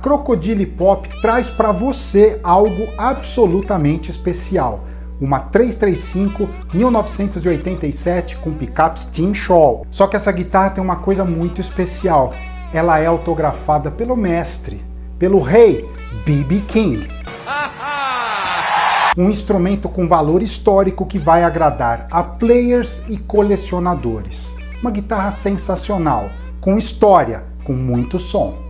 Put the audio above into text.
Crocodile Pop traz para você algo absolutamente especial. Uma 335 1987 com picapes Tim Shaw. Só que essa guitarra tem uma coisa muito especial. Ela é autografada pelo mestre, pelo rei B.B. King. Um instrumento com valor histórico que vai agradar a players e colecionadores. Uma guitarra sensacional, com história, com muito som.